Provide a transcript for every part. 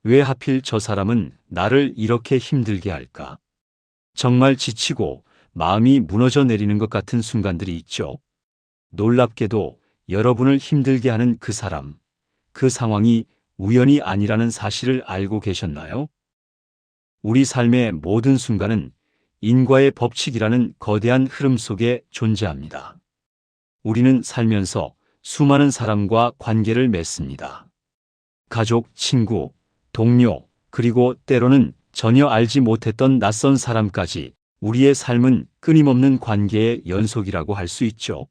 왜 하필 저 사람은 나를 이렇게 힘들게 할까? 정말 지치고 마음이 무너져 내리는 것 같은 순간들이 있죠. 놀랍게도 여러분을 힘들게 하는 그 사람, 그 상황이 우연이 아니라는 사실을 알고 계셨나요? 우리 삶의 모든 순간은 인과의 법칙이라는 거대한 흐름 속에 존재합니다. 우리는 살면서 수많은 사람과 관계를 맺습니다. 가족, 친구, 동료, 그리고 때로는 전혀 알지 못했던 낯선 사람까지 우리의 삶은 끊임없는 관계의 연속이라고 할 수 있죠.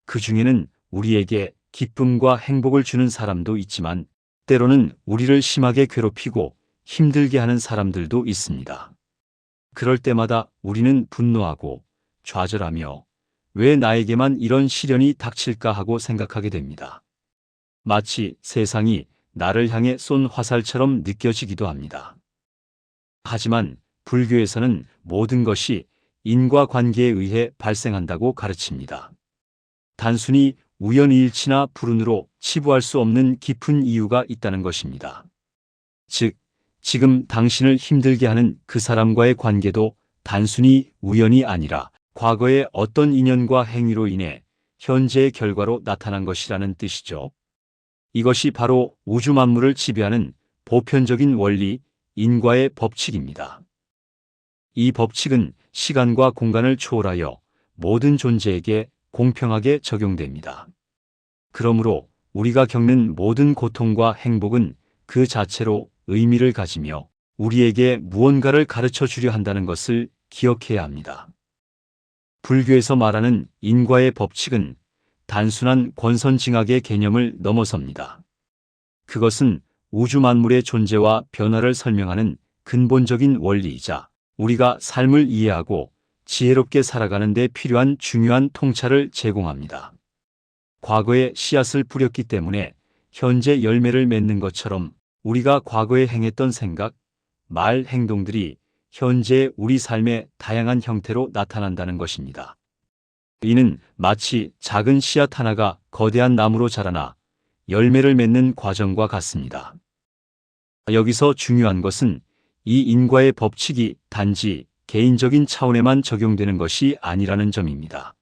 그 중에는 우리에게 기쁨과 행복을 주는 사람도 있지만 때로는 우리를 심하게 괴롭히고 힘들게 하는 사람들도 있습니다. 그럴 때마다 우리는 분노하고 좌절하며 왜 나에게만 이런 시련이 닥칠까 하고 생각하게 됩니다. 마치 세상이 나를 향해 쏜 화살처럼 느껴지기도 합니다. 하지만 불교에서는 모든 것이 인과관계에 의해 발생한다고 가르칩니다. 단순히 우연일치나 불운으로 치부할 수 없는 깊은 이유가 있다는 것입니다. 즉, 지금 당신을 힘들게 하는 그 사람과의 관계도 단순히 우연이 아니라 과거의 어떤 인연과 행위로 인해 현재의 결과로 나타난 것이라는 뜻이죠. 이것이 바로 우주 만물을 지배하는 보편적인 원리, 인과의 법칙입니다. 이 법칙은 시간과 공간을 초월하여 모든 존재에게 공평하게 적용됩니다. 그러므로 우리가 겪는 모든 고통과 행복은 그 자체로 의미를 가지며 우리에게 무언가를 가르쳐 주려 한다는 것을 기억해야 합니다. 불교에서 말하는 인과의 법칙은 단순한 권선징악의 개념을 넘어섭니다. 그것은 우주 만물의 존재와 변화를 설명하는 근본적인 원리이자 우리가 삶을 이해하고 지혜롭게 살아가는 데 필요한 중요한 통찰을 제공합니다. 과거에 씨앗을 뿌렸기 때문에 현재 열매를 맺는 것처럼 우리가 과거에 행했던 생각, 말, 행동들이 현재 우리 삶의 다양한 형태로 나타난다는 것입니다. 이는 마치 작은 씨앗 하나가 거대한 나무로 자라나 열매를 맺는 과정과 같습니다. 여기서 중요한 것은 이 인과의 법칙이 단지 개인적인 차원에만 적용되는 것이 아니라는 점입니다.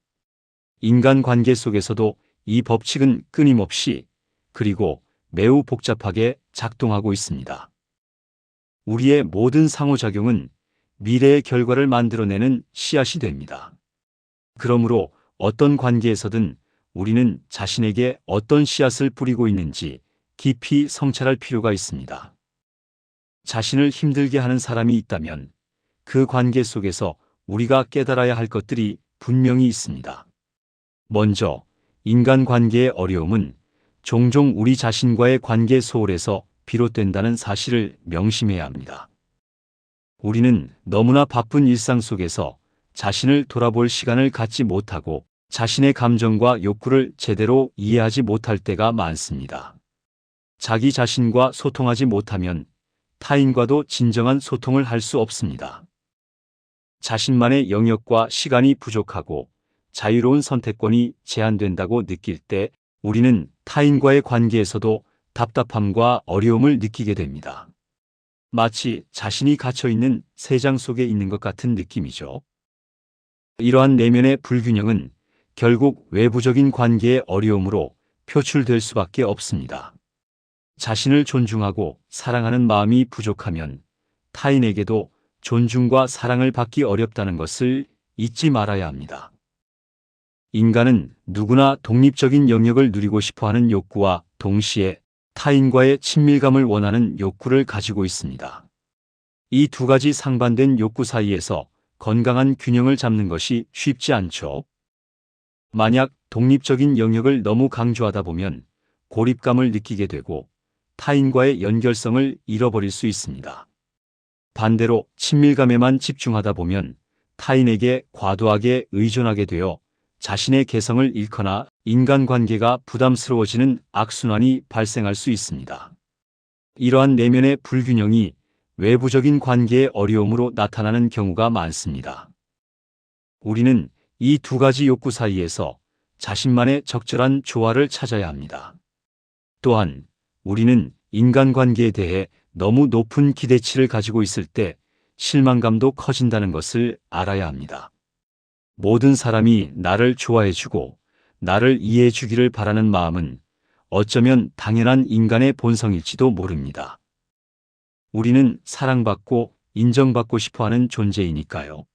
인간관계 속에서도 이 법칙은 끊임없이 그리고 매우 복잡하게 작동하고 있습니다. 우리의 모든 상호작용은 미래의 결과를 만들어내는 씨앗이 됩니다. 그러므로 어떤 관계에서든 우리는 자신에게 어떤 씨앗을 뿌리고 있는지 깊이 성찰할 필요가 있습니다. 자신을 힘들게 하는 사람이 있다면 그 관계 속에서 우리가 깨달아야 할 것들이 분명히 있습니다. 먼저 인간관계의 어려움은 종종 우리 자신과의 관계 소홀에서 비롯된다는 사실을 명심해야 합니다. 우리는 너무나 바쁜 일상 속에서 자신을 돌아볼 시간을 갖지 못하고 자신의 감정과 욕구를 제대로 이해하지 못할 때가 많습니다. 자기 자신과 소통하지 못하면 타인과도 진정한 소통을 할 수 없습니다. 자신만의 영역과 시간이 부족하고 자유로운 선택권이 제한된다고 느낄 때 우리는 타인과의 관계에서도 답답함과 어려움을 느끼게 됩니다. 마치 자신이 갇혀있는 새장 속에 있는 것 같은 느낌이죠. 이러한 내면의 불균형은 결국 외부적인 관계의 어려움으로 표출될 수밖에 없습니다. 자신을 존중하고 사랑하는 마음이 부족하면 타인에게도 존중과 사랑을 받기 어렵다는 것을 잊지 말아야 합니다. 인간은 누구나 독립적인 영역을 누리고 싶어하는 욕구와 동시에 타인과의 친밀감을 원하는 욕구를 가지고 있습니다. 이 두 가지 상반된 욕구 사이에서 건강한 균형을 잡는 것이 쉽지 않죠. 만약 독립적인 영역을 너무 강조하다 보면 고립감을 느끼게 되고 타인과의 연결성을 잃어버릴 수 있습니다. 반대로 친밀감에만 집중하다 보면 타인에게 과도하게 의존하게 되어 자신의 개성을 잃거나 인간관계가 부담스러워지는 악순환이 발생할 수 있습니다. 이러한 내면의 불균형이 외부적인 관계의 어려움으로 나타나는 경우가 많습니다. 우리는 이 두 가지 욕구 사이에서 자신만의 적절한 조화를 찾아야 합니다. 또한 우리는 인간관계에 대해 너무 높은 기대치를 가지고 있을 때 실망감도 커진다는 것을 알아야 합니다. 모든 사람이 나를 좋아해주고 나를 이해해주기를 바라는 마음은 어쩌면 당연한 인간의 본성일지도 모릅니다. 우리는 사랑받고 인정받고 싶어하는 존재이니까요.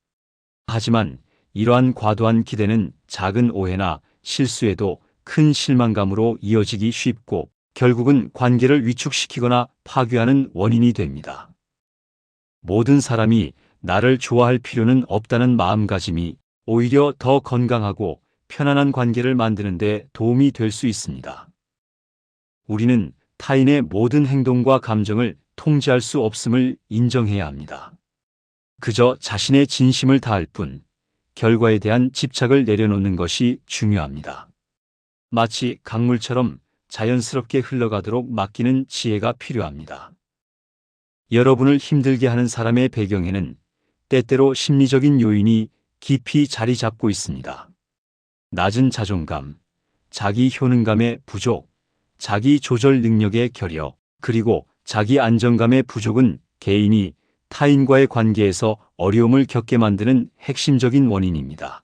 하지만 이러한 과도한 기대는 작은 오해나 실수에도 큰 실망감으로 이어지기 쉽고 결국은 관계를 위축시키거나 파괴하는 원인이 됩니다. 모든 사람이 나를 좋아할 필요는 없다는 마음가짐이 오히려 더 건강하고 편안한 관계를 만드는 데 도움이 될 수 있습니다. 우리는 타인의 모든 행동과 감정을 통제할 수 없음을 인정해야 합니다. 그저 자신의 진심을 다할 뿐 결과에 대한 집착을 내려놓는 것이 중요합니다. 마치 강물처럼 자연스럽게 흘러가도록 맡기는 지혜가 필요합니다. 여러분을 힘들게 하는 사람의 배경에는 때때로 심리적인 요인이 깊이 자리 잡고 있습니다. 낮은 자존감, 자기 효능감의 부족, 자기 조절 능력의 결여, 그리고 자기 안정감의 부족은 개인이 타인과의 관계에서 어려움을 겪게 만드는 핵심적인 원인입니다.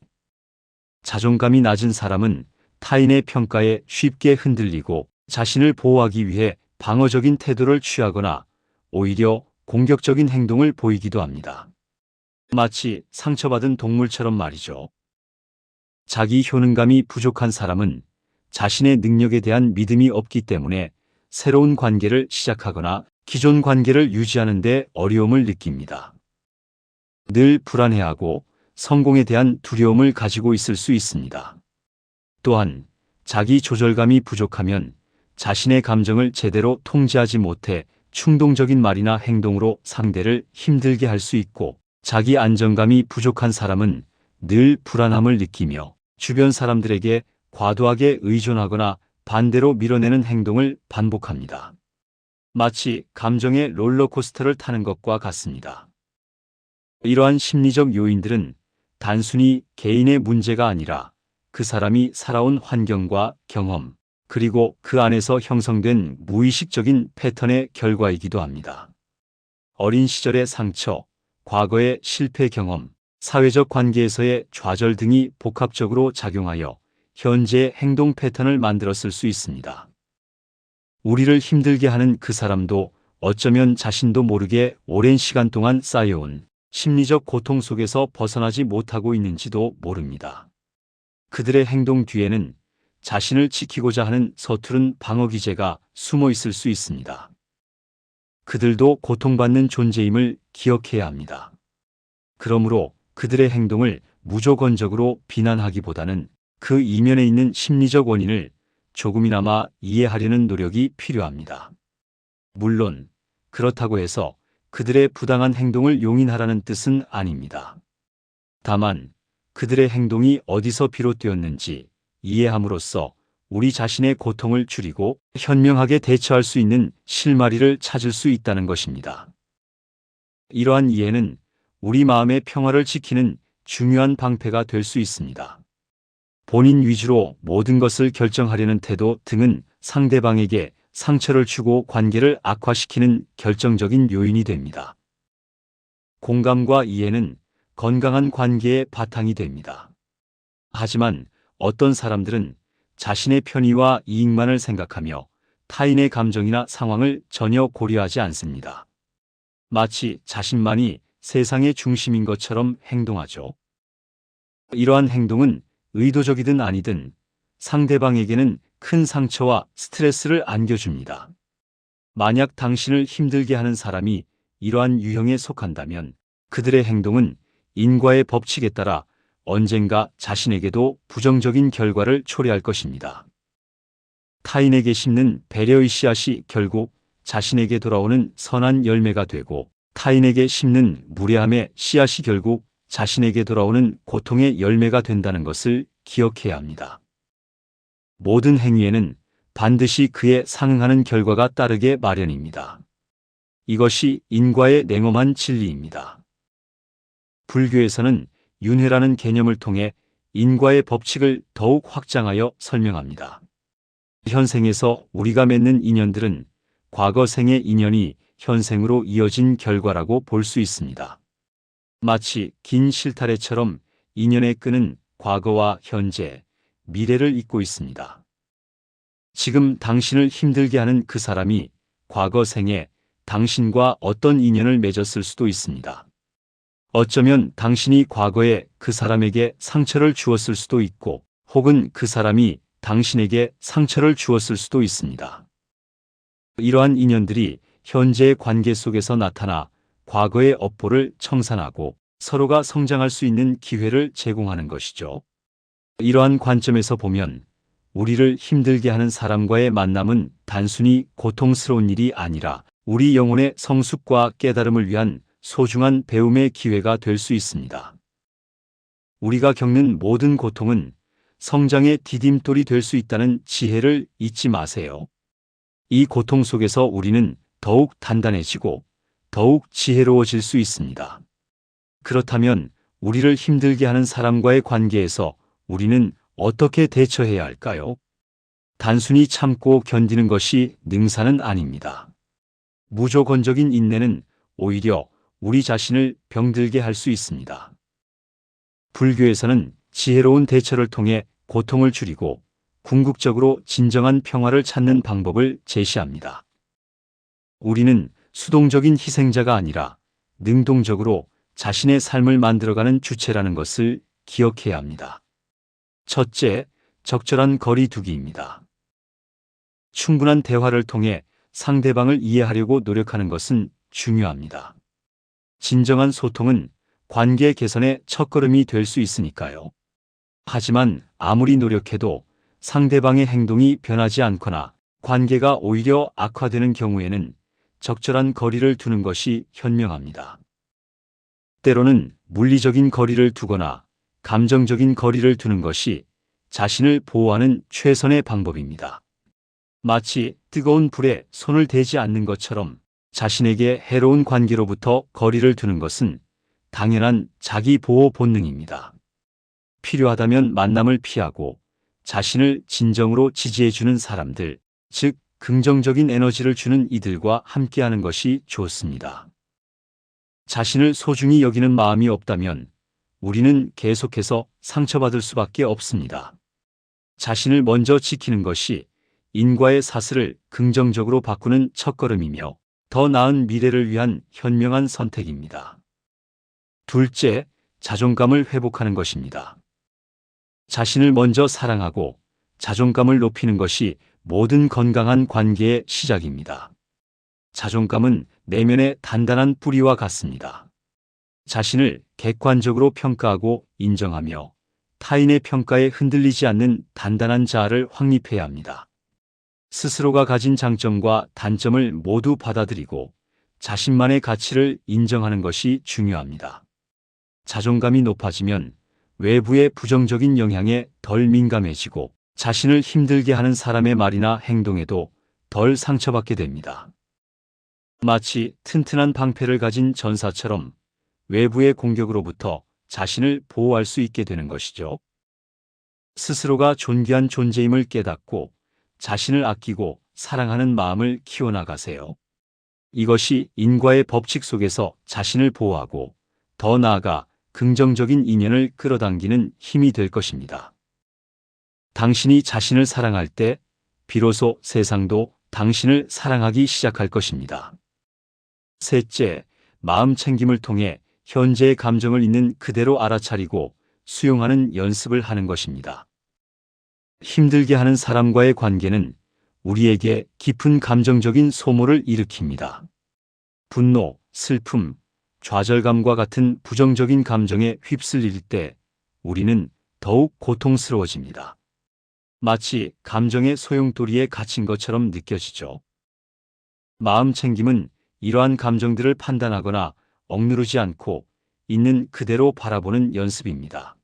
자존감이 낮은 사람은 타인의 평가에 쉽게 흔들리고 자신을 보호하기 위해 방어적인 태도를 취하거나 오히려 공격적인 행동을 보이기도 합니다. 마치 상처받은 동물처럼 말이죠. 자기 효능감이 부족한 사람은 자신의 능력에 대한 믿음이 없기 때문에 새로운 관계를 시작하거나 기존 관계를 유지하는 데 어려움을 느낍니다. 늘 불안해하고 성공에 대한 두려움을 가지고 있을 수 있습니다. 또한 자기 조절감이 부족하면 자신의 감정을 제대로 통제하지 못해 충동적인 말이나 행동으로 상대를 힘들게 할 수 있고, 자기 안정감이 부족한 사람은 늘 불안함을 느끼며 주변 사람들에게 과도하게 의존하거나 반대로 밀어내는 행동을 반복합니다. 마치 감정의 롤러코스터를 타는 것과 같습니다. 이러한 심리적 요인들은 단순히 개인의 문제가 아니라 그 사람이 살아온 환경과 경험, 그리고 그 안에서 형성된 무의식적인 패턴의 결과이기도 합니다. 어린 시절의 상처, 과거의 실패 경험, 사회적 관계에서의 좌절 등이 복합적으로 작용하여 현재의 행동 패턴을 만들었을 수 있습니다. 우리를 힘들게 하는 그 사람도 어쩌면 자신도 모르게 오랜 시간 동안 쌓여온 심리적 고통 속에서 벗어나지 못하고 있는지도 모릅니다. 그들의 행동 뒤에는 자신을 지키고자 하는 서투른 방어 기제가 숨어 있을 수 있습니다. 그들도 고통받는 존재임을 기억해야 합니다. 그러므로 그들의 행동을 무조건적으로 비난하기보다는 그 이면에 있는 심리적 원인을 조금이나마 이해하려는 노력이 필요합니다. 물론 그렇다고 해서 그들의 부당한 행동을 용인하라는 뜻은 아닙니다. 다만 그들의 행동이 어디서 비롯되었는지 이해함으로써 우리 자신의 고통을 줄이고 현명하게 대처할 수 있는 실마리를 찾을 수 있다는 것입니다. 이러한 이해는 우리 마음의 평화를 지키는 중요한 방패가 될 수 있습니다. 본인 위주로 모든 것을 결정하려는 태도 등은 상대방에게 상처를 주고 관계를 악화시키는 결정적인 요인이 됩니다. 공감과 이해는 건강한 관계의 바탕이 됩니다. 하지만 어떤 사람들은 자신의 편의와 이익만을 생각하며 타인의 감정이나 상황을 전혀 고려하지 않습니다. 마치 자신만이 세상의 중심인 것처럼 행동하죠. 이러한 행동은 의도적이든 아니든 상대방에게는 큰 상처와 스트레스를 안겨줍니다. 만약 당신을 힘들게 하는 사람이 이러한 유형에 속한다면 그들의 행동은 인과의 법칙에 따라 언젠가 자신에게도 부정적인 결과를 초래할 것입니다. 타인에게 심는 배려의 씨앗이 결국 자신에게 돌아오는 선한 열매가 되고, 타인에게 심는 무례함의 씨앗이 결국 자신에게 돌아오는 고통의 열매가 된다는 것을 기억해야 합니다. 모든 행위에는 반드시 그에 상응하는 결과가 따르게 마련입니다. 이것이 인과의 냉엄한 진리입니다. 불교에서는 윤회라는 개념을 통해 인과의 법칙을 더욱 확장하여 설명합니다. 현생에서 우리가 맺는 인연들은 과거 생의 인연이 현생으로 이어진 결과라고 볼 수 있습니다. 마치 긴 실타래처럼 인연의 끈은 과거와 현재, 미래를 잇고 있습니다. 지금 당신을 힘들게 하는 그 사람이 과거 생에 당신과 어떤 인연을 맺었을 수도 있습니다. 어쩌면 당신이 과거에 그 사람에게 상처를 주었을 수도 있고, 혹은 그 사람이 당신에게 상처를 주었을 수도 있습니다. 이러한 인연들이 현재의 관계 속에서 나타나 과거의 업보를 청산하고 서로가 성장할 수 있는 기회를 제공하는 것이죠. 이러한 관점에서 보면 우리를 힘들게 하는 사람과의 만남은 단순히 고통스러운 일이 아니라 우리 영혼의 성숙과 깨달음을 위한 소중한 배움의 기회가 될 수 있습니다. 우리가 겪는 모든 고통은 성장의 디딤돌이 될 수 있다는 지혜를 잊지 마세요. 이 고통 속에서 우리는 더욱 단단해지고 더욱 지혜로워질 수 있습니다. 그렇다면 우리를 힘들게 하는 사람과의 관계에서 우리는 어떻게 대처해야 할까요? 단순히 참고 견디는 것이 능사는 아닙니다. 무조건적인 인내는 오히려 우리 자신을 병들게 할 수 있습니다. 불교에서는 지혜로운 대처를 통해 고통을 줄이고 궁극적으로 진정한 평화를 찾는 방법을 제시합니다. 우리는 수동적인 희생자가 아니라 능동적으로 자신의 삶을 만들어가는 주체라는 것을 기억해야 합니다. 첫째, 적절한 거리 두기입니다. 충분한 대화를 통해 상대방을 이해하려고 노력하는 것은 중요합니다. 진정한 소통은 관계 개선의 첫걸음이 될 수 있으니까요. 하지만 아무리 노력해도 상대방의 행동이 변하지 않거나 관계가 오히려 악화되는 경우에는 적절한 거리를 두는 것이 현명합니다. 때로는 물리적인 거리를 두거나 감정적인 거리를 두는 것이 자신을 보호하는 최선의 방법입니다. 마치 뜨거운 불에 손을 대지 않는 것처럼 자신에게 해로운 관계로부터 거리를 두는 것은 당연한 자기 보호 본능입니다. 필요하다면 만남을 피하고 자신을 진정으로 지지해주는 사람들, 즉 긍정적인 에너지를 주는 이들과 함께하는 것이 좋습니다. 자신을 소중히 여기는 마음이 없다면 우리는 계속해서 상처받을 수밖에 없습니다. 자신을 먼저 지키는 것이 인과의 사슬을 긍정적으로 바꾸는 첫걸음이며 더 나은 미래를 위한 현명한 선택입니다. 둘째, 자존감을 회복하는 것입니다. 자신을 먼저 사랑하고 자존감을 높이는 것이 모든 건강한 관계의 시작입니다. 자존감은 내면의 단단한 뿌리와 같습니다. 자신을 객관적으로 평가하고 인정하며 타인의 평가에 흔들리지 않는 단단한 자아를 확립해야 합니다. 스스로가 가진 장점과 단점을 모두 받아들이고 자신만의 가치를 인정하는 것이 중요합니다. 자존감이 높아지면 외부의 부정적인 영향에 덜 민감해지고 자신을 힘들게 하는 사람의 말이나 행동에도 덜 상처받게 됩니다. 마치 튼튼한 방패를 가진 전사처럼 외부의 공격으로부터 자신을 보호할 수 있게 되는 것이죠. 스스로가 존귀한 존재임을 깨닫고 자신을 아끼고 사랑하는 마음을 키워나가세요. 이것이 인과의 법칙 속에서 자신을 보호하고 더 나아가 긍정적인 인연을 끌어당기는 힘이 될 것입니다. 당신이 자신을 사랑할 때 비로소 세상도 당신을 사랑하기 시작할 것입니다. 셋째, 마음 챙김을 통해 현재의 감정을 있는 그대로 알아차리고 수용하는 연습을 하는 것입니다. 힘들게 하는 사람과의 관계는 우리에게 깊은 감정적인 소모를 일으킵니다. 분노, 슬픔, 좌절감과 같은 부정적인 감정에 휩쓸릴 때 우리는 더욱 고통스러워집니다. 마치 감정의 소용돌이에 갇힌 것처럼 느껴지죠. 마음 챙김은 이러한 감정들을 판단하거나 억누르지 않고 있는 그대로 바라보는 연습입니다.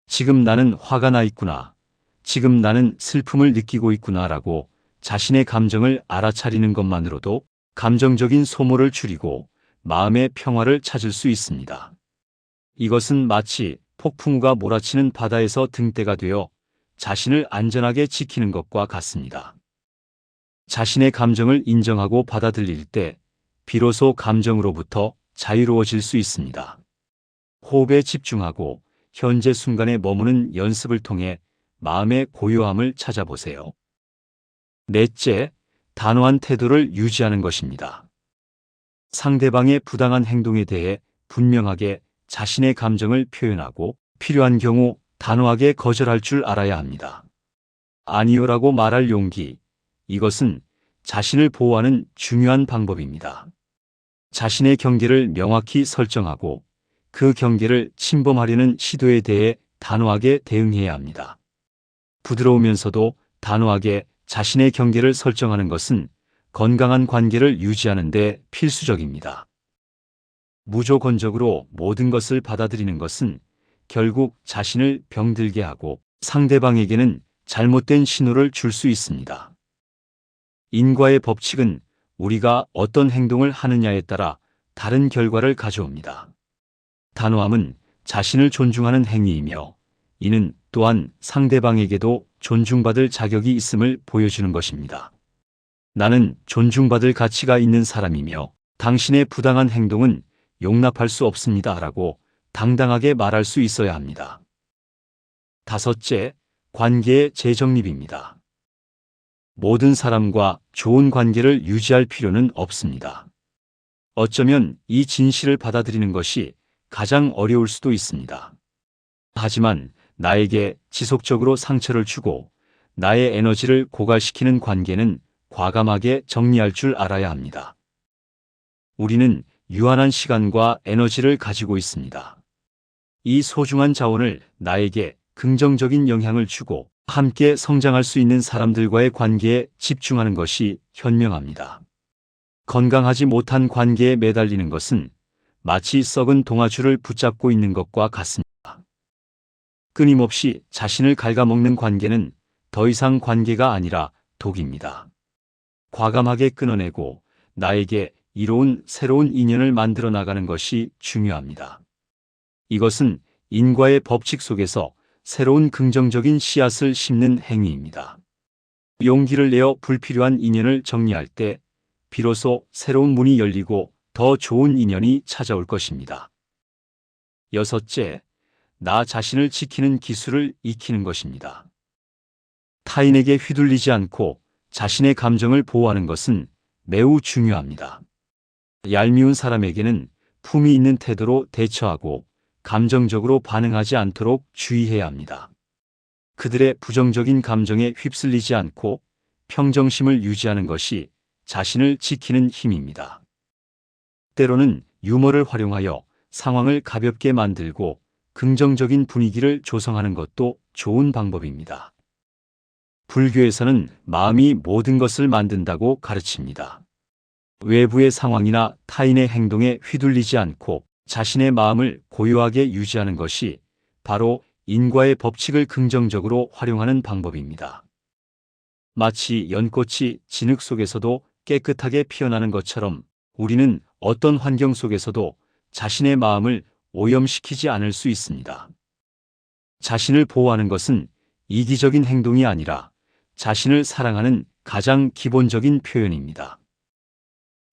지금 나는 화가 나 있구나. 지금 나는 슬픔을 느끼고 있구나라고 자신의 감정을 알아차리는 것만으로도 감정적인 소모를 줄이고 마음의 평화를 찾을 수 있습니다. 이것은 마치 폭풍우가 몰아치는 바다에서 등대가 되어 자신을 안전하게 지키는 것과 같습니다. 자신의 감정을 인정하고 받아들일 때 비로소 감정으로부터 자유로워질 수 있습니다. 호흡에 집중하고 현재 순간에 머무는 연습을 통해 마음의 고요함을 찾아보세요. 넷째, 단호한 태도를 유지하는 것입니다. 상대방의 부당한 행동에 대해 분명하게 자신의 감정을 표현하고 필요한 경우 단호하게 거절할 줄 알아야 합니다. 아니요라고 말할 용기, 이것은 자신을 보호하는 중요한 방법입니다. 자신의 경계를 명확히 설정하고 그 경계를 침범하려는 시도에 대해 단호하게 대응해야 합니다. 부드러우면서도 단호하게 자신의 경계를 설정하는 것은 건강한 관계를 유지하는 데 필수적입니다. 무조건적으로 모든 것을 받아들이는 것은 결국 자신을 병들게 하고 상대방에게는 잘못된 신호를 줄 수 있습니다. 인과의 법칙은 우리가 어떤 행동을 하느냐에 따라 다른 결과를 가져옵니다. 단호함은 자신을 존중하는 행위이며 이는 또한 상대방에게도 존중받을 자격이 있음을 보여주는 것입니다. 나는 존중받을 가치가 있는 사람이며 당신의 부당한 행동은 용납할 수 없습니다라고 당당하게 말할 수 있어야 합니다. 다섯째, 관계의 재정립입니다. 모든 사람과 좋은 관계를 유지할 필요는 없습니다. 어쩌면 이 진실을 받아들이는 것이 가장 어려울 수도 있습니다. 하지만 나에게 지속적으로 상처를 주고 나의 에너지를 고갈시키는 관계는 과감하게 정리할 줄 알아야 합니다. 우리는 유한한 시간과 에너지를 가지고 있습니다. 이 소중한 자원을 나에게 긍정적인 영향을 주고 함께 성장할 수 있는 사람들과의 관계에 집중하는 것이 현명합니다. 건강하지 못한 관계에 매달리는 것은 마치 썩은 동아줄을 붙잡고 있는 것과 같습니다. 끊임없이 자신을 갉아먹는 관계는 더 이상 관계가 아니라 독입니다. 과감하게 끊어내고 나에게 이로운 새로운 인연을 만들어 나가는 것이 중요합니다. 이것은 인과의 법칙 속에서 새로운 긍정적인 씨앗을 심는 행위입니다. 용기를 내어 불필요한 인연을 정리할 때 비로소 새로운 문이 열리고 더 좋은 인연이 찾아올 것입니다. 여섯째, 나 자신을 지키는 기술을 익히는 것입니다. 타인에게 휘둘리지 않고 자신의 감정을 보호하는 것은 매우 중요합니다. 얄미운 사람에게는 품위 있는 태도로 대처하고 감정적으로 반응하지 않도록 주의해야 합니다. 그들의 부정적인 감정에 휩쓸리지 않고 평정심을 유지하는 것이 자신을 지키는 힘입니다. 때로는 유머를 활용하여 상황을 가볍게 만들고 긍정적인 분위기를 조성하는 것도 좋은 방법입니다. 불교에서는 마음이 모든 것을 만든다고 가르칩니다. 외부의 상황이나 타인의 행동에 휘둘리지 않고 자신의 마음을 고요하게 유지하는 것이 바로 인과의 법칙을 긍정적으로 활용하는 방법입니다. 마치 연꽃이 진흙 속에서도 깨끗하게 피어나는 것처럼 우리는 어떤 환경 속에서도 자신의 마음을 오염시키지 않을 수 있습니다. 자신을 보호하는 것은 이기적인 행동이 아니라 자신을 사랑하는 가장 기본적인 표현입니다.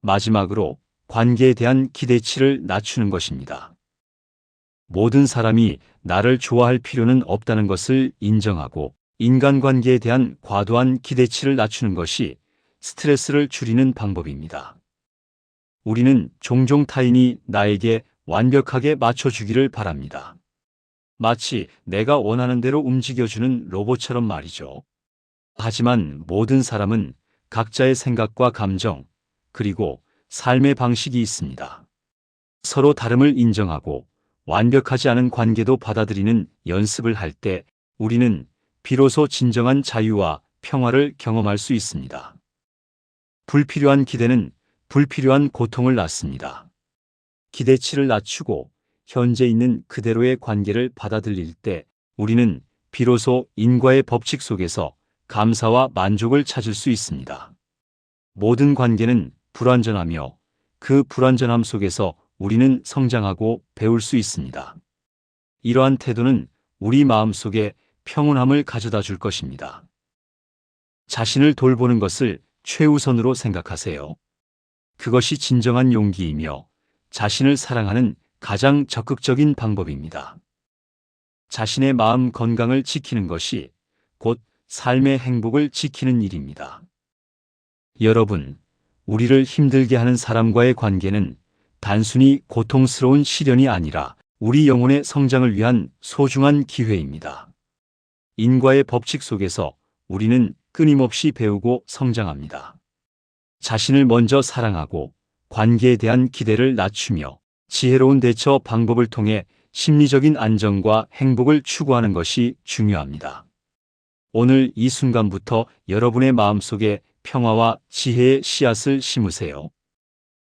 마지막으로 관계에 대한 기대치를 낮추는 것입니다. 모든 사람이 나를 좋아할 필요는 없다는 것을 인정하고 인간관계에 대한 과도한 기대치를 낮추는 것이 스트레스를 줄이는 방법입니다. 우리는 종종 타인이 나에게 완벽하게 맞춰주기를 바랍니다. 마치 내가 원하는 대로 움직여주는 로봇처럼 말이죠. 하지만 모든 사람은 각자의 생각과 감정, 그리고 삶의 방식이 있습니다. 서로 다름을 인정하고 완벽하지 않은 관계도 받아들이는 연습을 할 때 우리는 비로소 진정한 자유와 평화를 경험할 수 있습니다. 불필요한 기대는 불필요한 고통을 낳습니다. 기대치를 낮추고 현재 있는 그대로의 관계를 받아들일 때 우리는 비로소 인과의 법칙 속에서 감사와 만족을 찾을 수 있습니다. 모든 관계는 불완전하며 그 불완전함 속에서 우리는 성장하고 배울 수 있습니다. 이러한 태도는 우리 마음속에 평온함을 가져다 줄 것입니다. 자신을 돌보는 것을 최우선으로 생각하세요. 그것이 진정한 용기이며 자신을 사랑하는 가장 적극적인 방법입니다. 자신의 마음 건강을 지키는 것이 곧 삶의 행복을 지키는 일입니다. 여러분, 우리를 힘들게 하는 사람과의 관계는 단순히 고통스러운 시련이 아니라 우리 영혼의 성장을 위한 소중한 기회입니다. 인과의 법칙 속에서 우리는 끊임없이 배우고 성장합니다. 자신을 먼저 사랑하고 관계에 대한 기대를 낮추며 지혜로운 대처 방법을 통해 심리적인 안정과 행복을 추구하는 것이 중요합니다. 오늘 이 순간부터 여러분의 마음속에 평화와 지혜의 씨앗을 심으세요.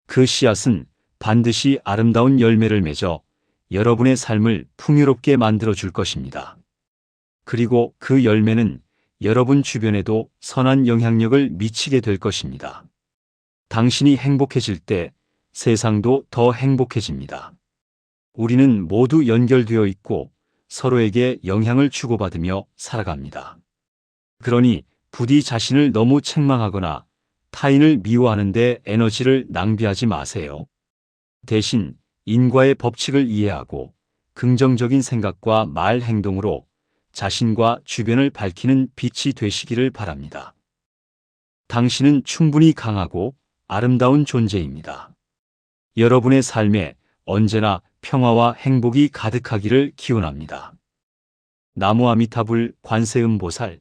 그 씨앗은 반드시 아름다운 열매를 맺어 여러분의 삶을 풍요롭게 만들어 줄 것입니다. 그리고 그 열매는 여러분 주변에도 선한 영향력을 미치게 될 것입니다. 당신이 행복해질 때 세상도 더 행복해집니다. 우리는 모두 연결되어 있고 서로에게 영향을 주고받으며 살아갑니다. 그러니 부디 자신을 너무 책망하거나 타인을 미워하는 데 에너지를 낭비하지 마세요. 대신 인과의 법칙을 이해하고 긍정적인 생각과 말 행동으로 자신과 주변을 밝히는 빛이 되시기를 바랍니다. 당신은 충분히 강하고 아름다운 존재입니다. 여러분의 삶에 언제나 평화와 행복이 가득하기를 기원합니다. 나무 아미타불 관세음보살